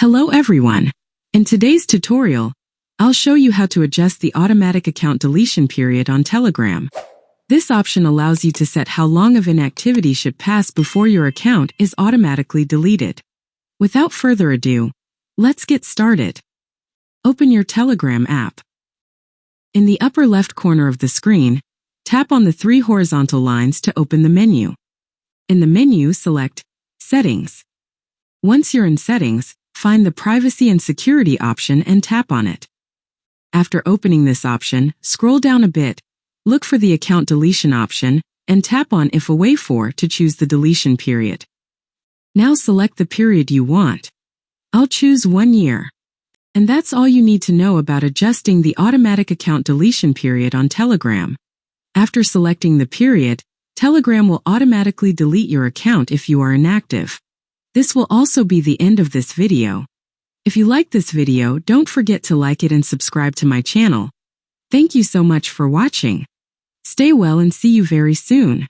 Hello everyone. In today's tutorial, I'll show you how to adjust the automatic account deletion period on Telegram. This option allows you to set how long of inactivity should pass before your account is automatically deleted. Without further ado, let's get started. Open your Telegram app. In the upper left corner of the screen, tap on the three horizontal lines to open the menu. In the menu, select Settings. Once you're in Settings, find the Privacy and Security option and tap on it. After opening this option, scroll down a bit, look for the Account Deletion option, and tap on If Away For to choose the deletion period. Now select the period you want. I'll choose 1 year. And that's all you need to know about adjusting the automatic account deletion period on Telegram. After selecting the period, Telegram will automatically delete your account if you are inactive. This will also be the end of this video. If you like this video, don't forget to like it and subscribe to my channel. Thank you so much for watching. Stay well and see you very soon.